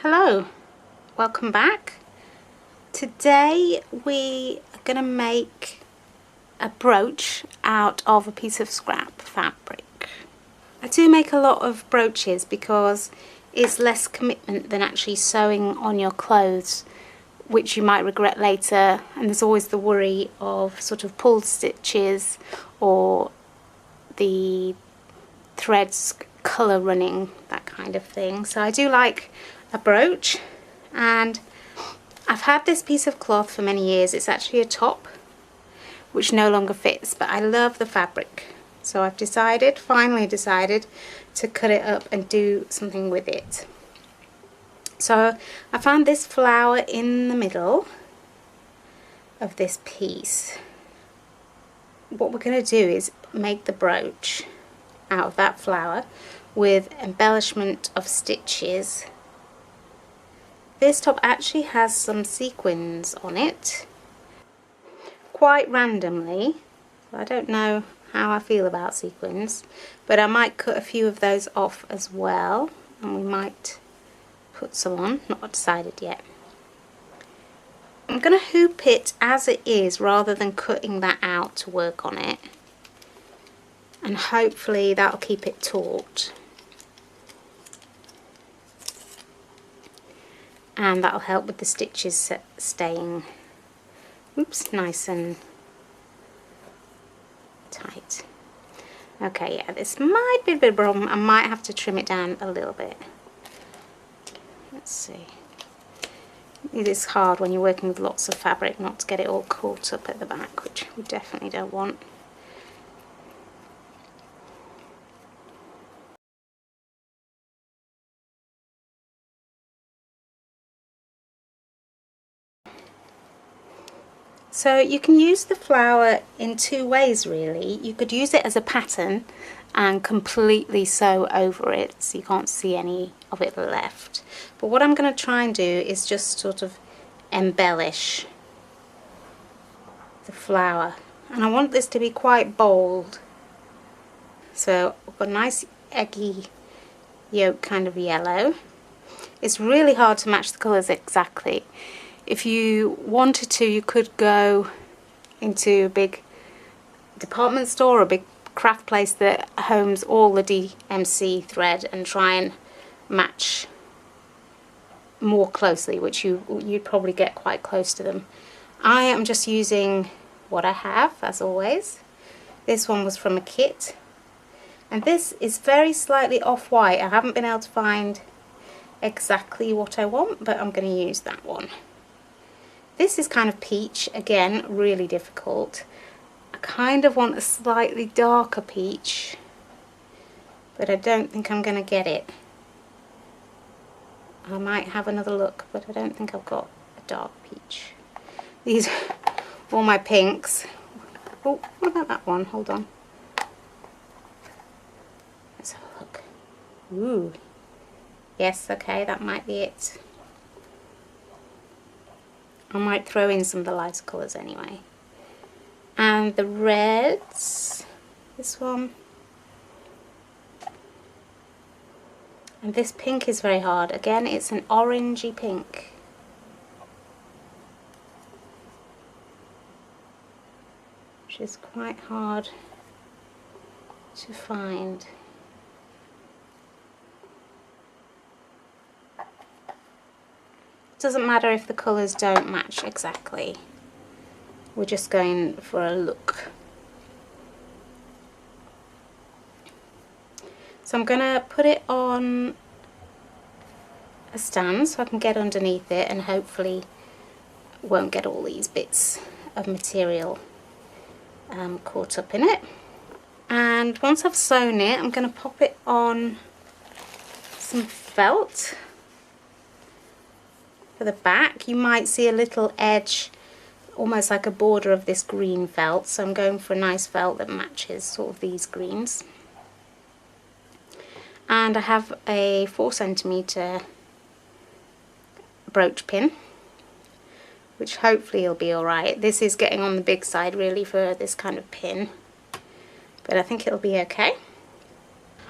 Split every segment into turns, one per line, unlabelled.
Hello, welcome back. Today we are going to make a brooch out of a piece of scrap fabric. I do make a lot of brooches because it's less commitment than actually sewing on your clothes, which you might regret later, and there's always the worry of sort of pulled stitches or the threads colour running, that kind of thing. So I do like a brooch, and I've had this piece of cloth for many years. It's actually a top which no longer fits, but I love the fabric, so I've finally decided to cut it up and do something with it. So I found this flower in the middle of this piece. What we're going to do is make the brooch out of that flower with embellishment of stitches. This top actually has some sequins on it, quite randomly. I don't know how I feel about sequins, but I might cut a few of those off as well, and we might put some on, not decided yet. I'm going to hoop it as it is rather than cutting that out to work on it, and hopefully that'll keep it taut. And that'll help with the stitches staying nice and tight. Okay, yeah, this might be a bit of a problem. I might have to trim it down a little bit. Let's see. It is hard when you're working with lots of fabric not to get it all caught up at the back, which we definitely don't want. So you can use the flower in two ways really. You could use it as a pattern and completely sew over it so you can't see any of it left. But what I'm going to try and do is just sort of embellish the flower. And I want this to be quite bold. So I've got a nice eggy yolk kind of yellow. It's really hard to match the colours exactly. If you wanted to, you could go into a big department store or a big craft place that homes all the DMC thread and try and match more closely, which you'd probably get quite close to them. I am just using what I have, as always. This one was from a kit, and this is very slightly off-white. I haven't been able to find exactly what I want, but I'm going to use that one. This is kind of peach, again, really difficult. I kind of want a slightly darker peach, but I don't think I'm going to get it. I might have another look, but I don't think I've got a dark peach. These are all my pinks. Oh, what about that one? Hold on. Let's have a look. Ooh. Yes, okay, that might be it. I might throw in some of the lighter colours anyway. And the reds, this one. And this pink is very hard. Again, it's an orangey pink. Which is quite hard to find. Doesn't matter if the colours don't match exactly. We're just going for a look. So I'm going to put it on a stand so I can get underneath it and hopefully won't get all these bits of material caught up in it. And once I've sewn it, I'm going to pop it on some felt. For the back, you might see a little edge, almost like a border of this green felt, so I'm going for a nice felt that matches sort of these greens. And I have a 4cm brooch pin, which hopefully will be alright. This is getting on the big side really for this kind of pin, but I think it'll be okay.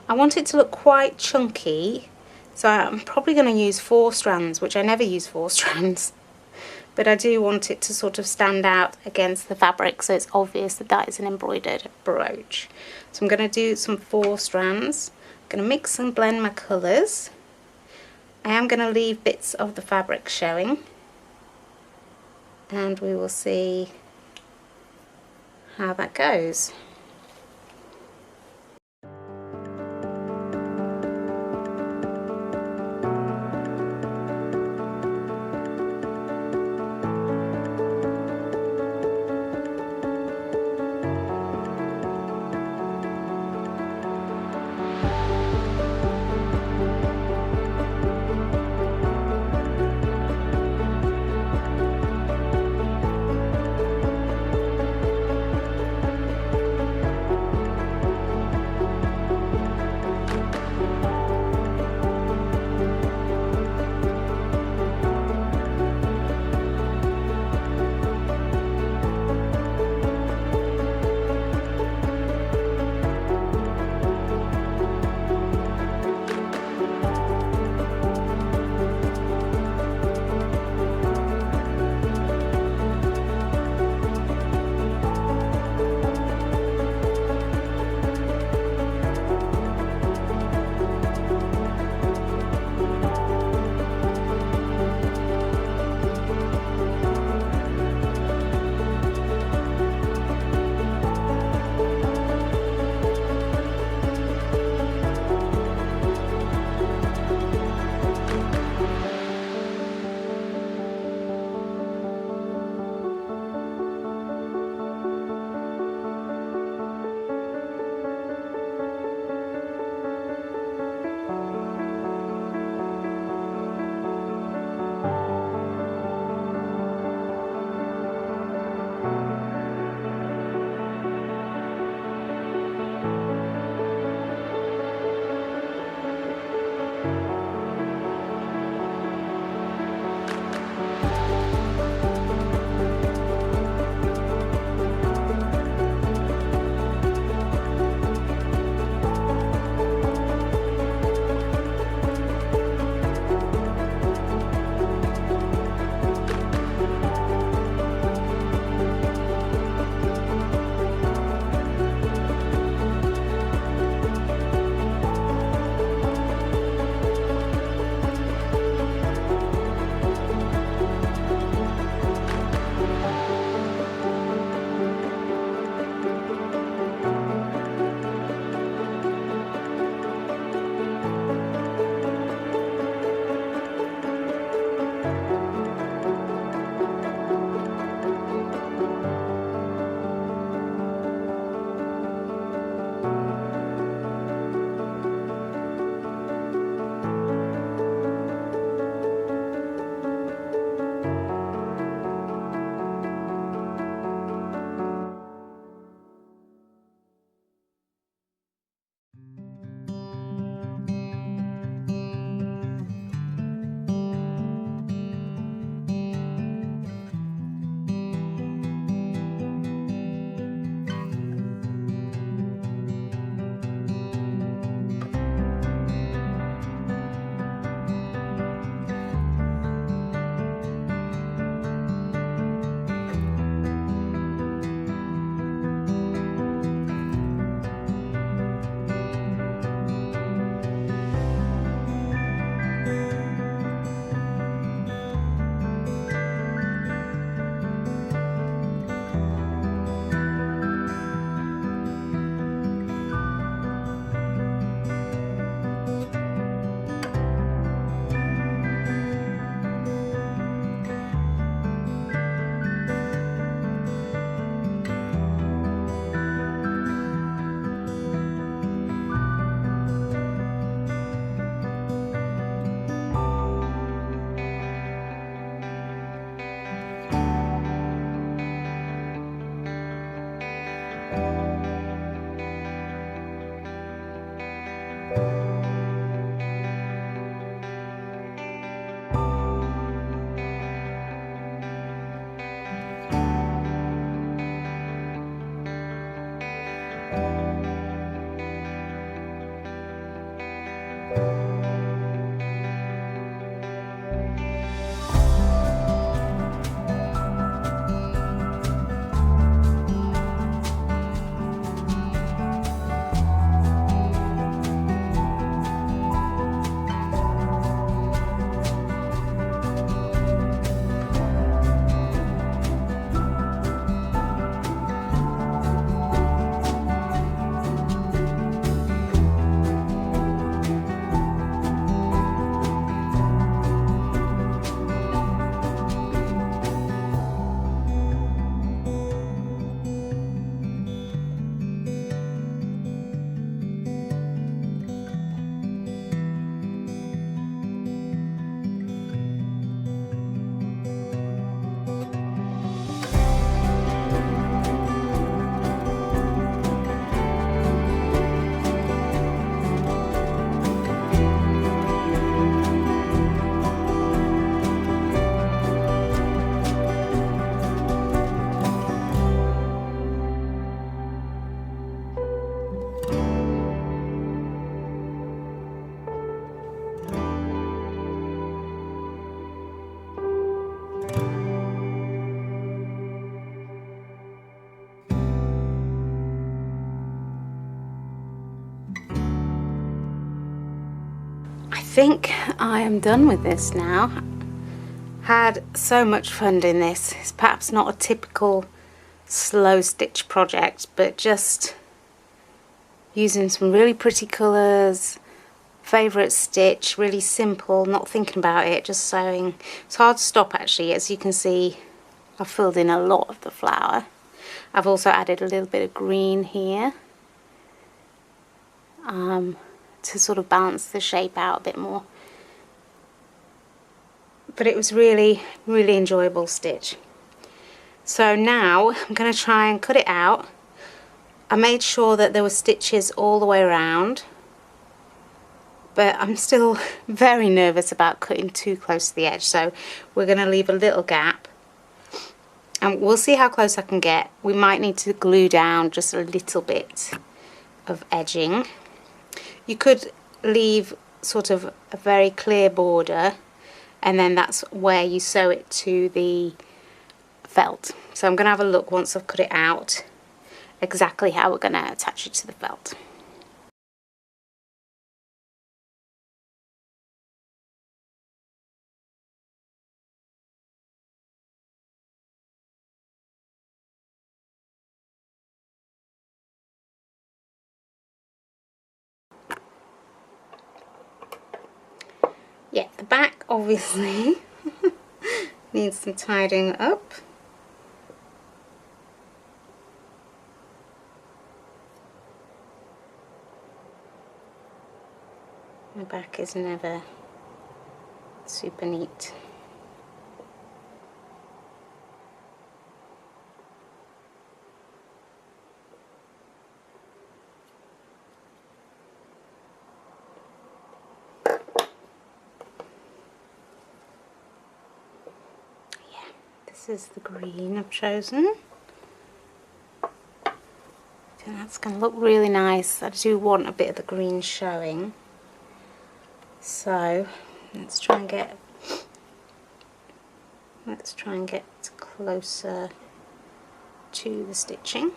I want it to look quite chunky, So I'm probably going to use 4 strands, which I never use 4 strands. But I do want it to sort of stand out against the fabric, so it's obvious that that is an embroidered brooch. So I'm going to do some 4 strands. I'm going to mix and blend my colours. I am going to leave bits of the fabric showing, and we will see how that goes. think I am done with this now. Had so much fun doing this. It's perhaps not a typical slow stitch project, but just using some really pretty colours, favourite stitch, really simple, not thinking about it, just sewing. It's hard to stop actually. As you can see, I've filled in a lot of the flower. I've also added a little bit of green here to sort of balance the shape out a bit more. But it was really, really enjoyable stitch. So now I'm going to try and cut it out. I made sure that there were stitches all the way around, but I'm still very nervous about cutting too close to the edge, so we're going to leave a little gap and we'll see how close I can get. We might need to glue down just a little bit of edging. You could leave sort of a very clear border and then that's where you sew it to the felt. So I'm going to have a look once I've cut it out exactly how we're going to attach it to the felt. Yeah, the back obviously needs some tidying up. My back is never super neat. This is the green I've chosen. I think that's going to look really nice. I do want a bit of the green showing. So let's try and get closer to the stitching.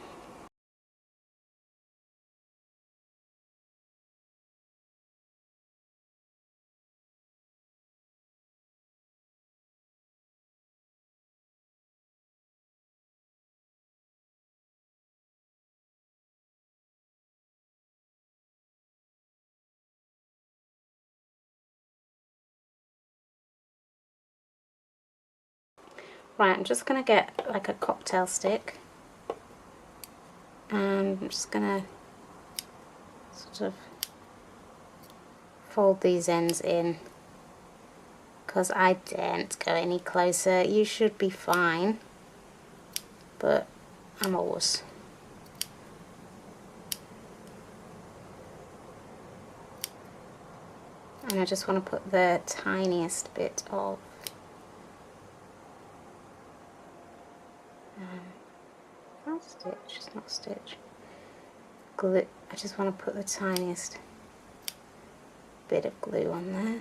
Right, I'm just going to get like a cocktail stick and I'm just going to sort of fold these ends in because I daren't go any closer. You should be fine, but I'm a wuss. And I just want to put the tiniest bit of not stitch, it's not stitch, glue. I just want to put the tiniest bit of glue on there.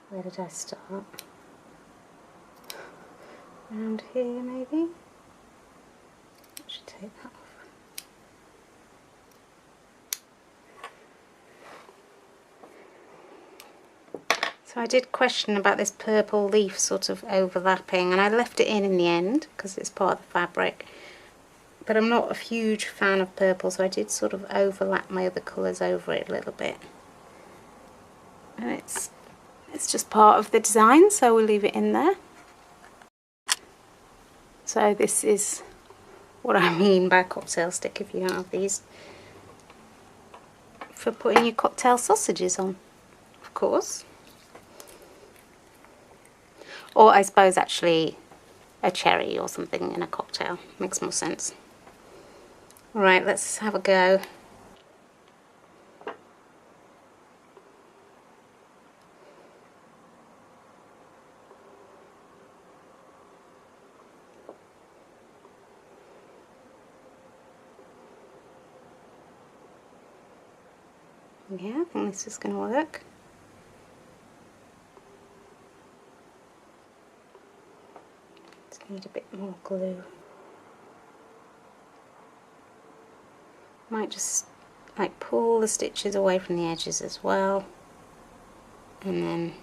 Where did I start? Around here maybe? I should take that off. So I did question about this purple leaf sort of overlapping, and I left it in the end because it's part of the fabric. But I'm not a huge fan of purple, so I did sort of overlap my other colours over it a little bit. And it's just part of the design, so we'll leave it in there. So this is what I mean by cocktail stick if you don't have these. For putting your cocktail sausages on, of course. Or I suppose actually a cherry or something in a cocktail. Makes more sense. Alright, let's have a go. Yeah, I think this is going to work. Just need a bit more glue. Might just like pull the stitches away from the edges as well, and then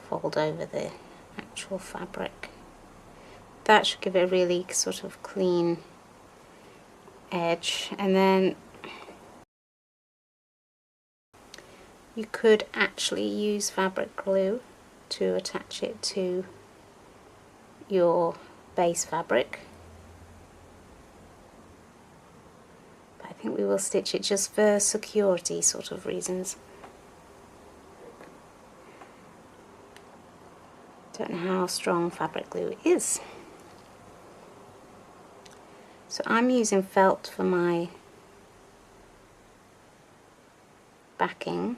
fold over the actual fabric. That should give it a really sort of clean edge. And then you could actually use fabric glue to attach it to your base fabric, but I think we will stitch it just for security sort of reasons. Don't know how strong fabric glue is. So I'm using felt for my backing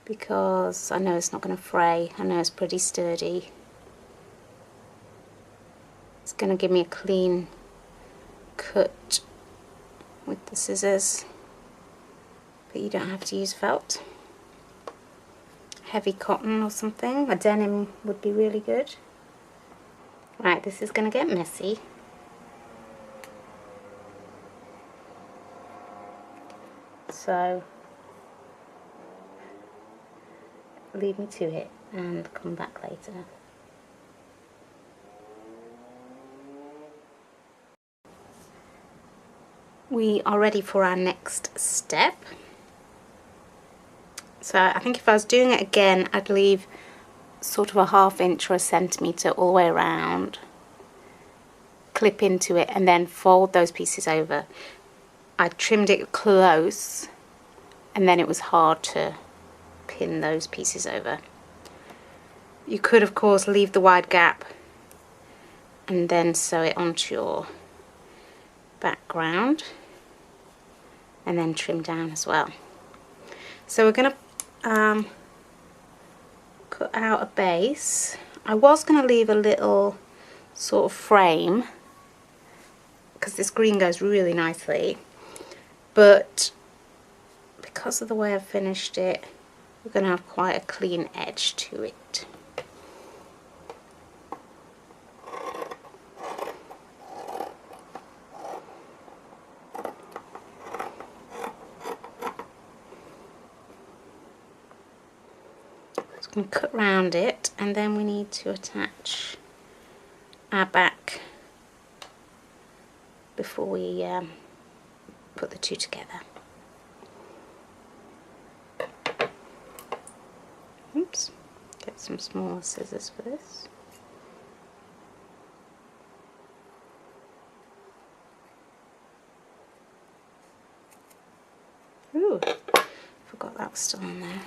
because I know it's not going to fray. I know it's pretty sturdy. It's going to give me a clean cut with the scissors, but you don't have to use felt. Heavy cotton or something, a denim would be really good. Right, this is going to get messy. So leave me to it and come back later. We are ready for our next step. So I think if I was doing it again, I'd leave sort of a ½ inch or a centimetre all the way around, clip into it, and then fold those pieces over. I trimmed it close, and then it was hard to pin those pieces over. You could of course leave the wide gap and then sew it onto your background and then trim down as well. So we're going to cut out a base. I was going to leave a little sort of frame because this green goes really nicely, but because of the way I've finished it, we're going to have quite a clean edge to it. So I'm going to cut round it, and then we need to attach our back before we put the two together. Oops, get some smaller scissors for this. Ooh, forgot that was still on there.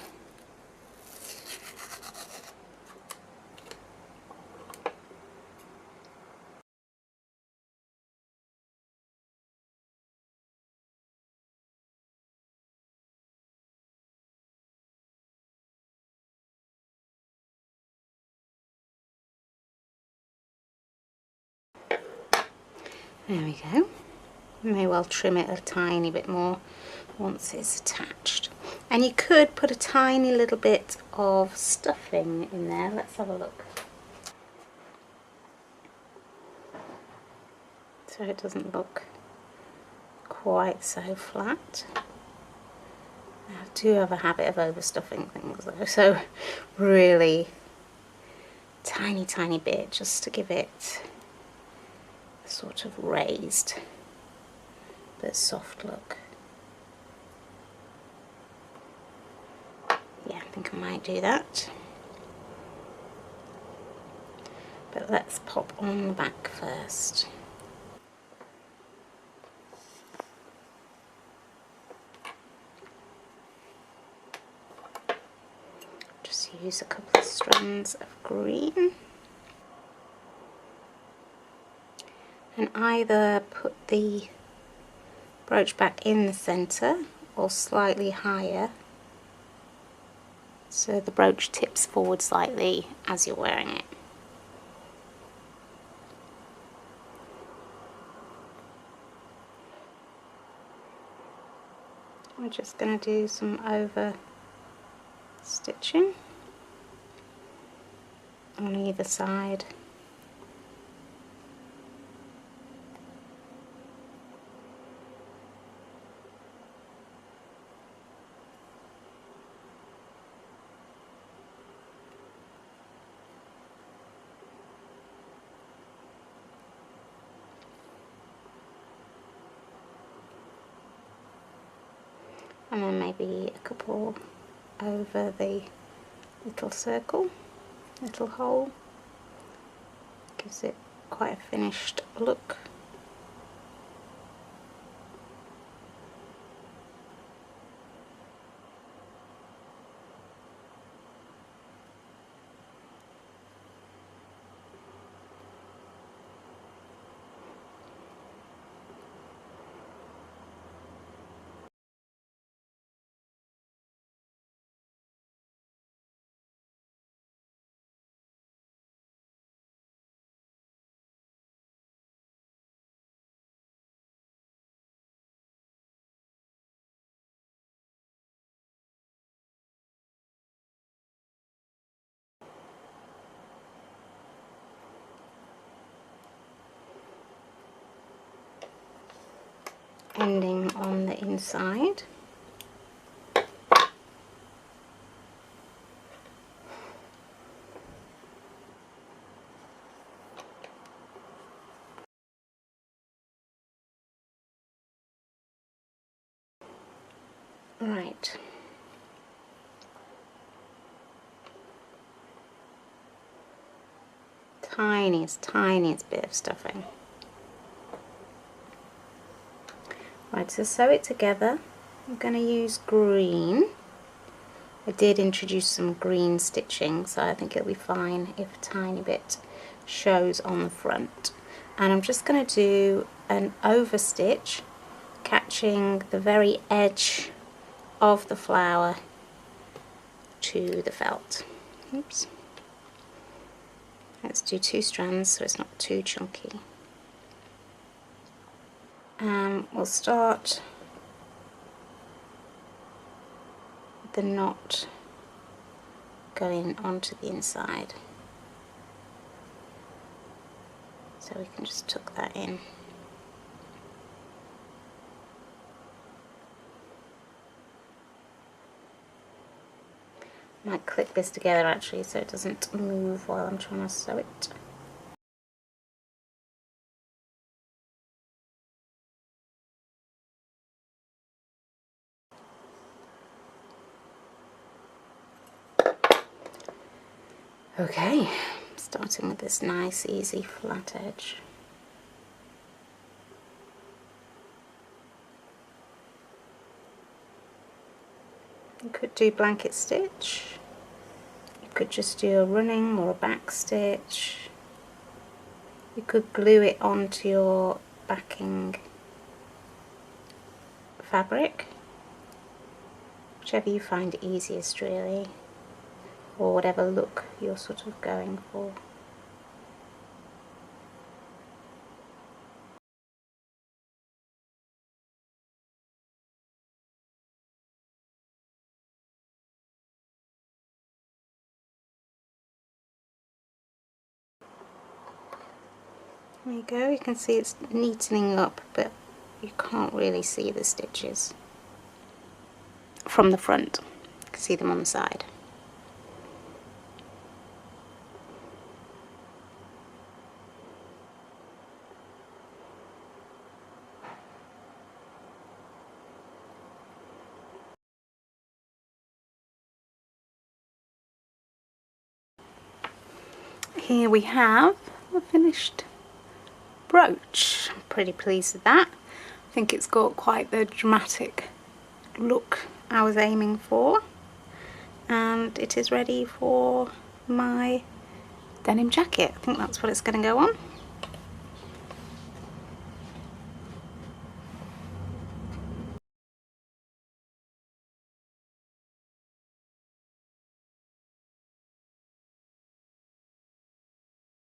There we go. May well trim it a tiny bit more once it's attached. And you could put a tiny little bit of stuffing in there. Let's have a look. So it doesn't look quite so flat. I do have a habit of overstuffing things though, so really tiny bit just to give it a sort of raised but soft look. Yeah, I think I might do that. But let's pop on the back first. Just use a couple of strands of green. And either put the brooch back in the centre or slightly higher so the brooch tips forward slightly as you're wearing it. I'm just going to do some over stitching on either side. And then maybe a couple over the little circle, little hole. Gives it quite a finished look. Ending on the inside. Right. Tiniest bit of stuffing. Right, to sew it together, I'm going to use green. I did introduce some green stitching, so I think it'll be fine if a tiny bit shows on the front. And I'm just going to do an overstitch, catching the very edge of the flower to the felt. Oops. Let's do 2 strands so it's not too chunky. We'll start with the knot going onto the inside. So we can just tuck that in. I might clip this together actually so it doesn't move while I'm trying to sew it. Okay, starting with this nice easy flat edge. You could do blanket stitch, you could just do a running or a back stitch, you could glue it onto your backing fabric, whichever you find easiest really, or whatever look you're sort of going for. There you go, you can see it's neatening up, but you can't really see the stitches from the front. You can see them on the side. Here we have a finished brooch. I'm pretty pleased with that. I think it's got quite the dramatic look I was aiming for, and it is ready for my denim jacket. I think that's what it's going to go on.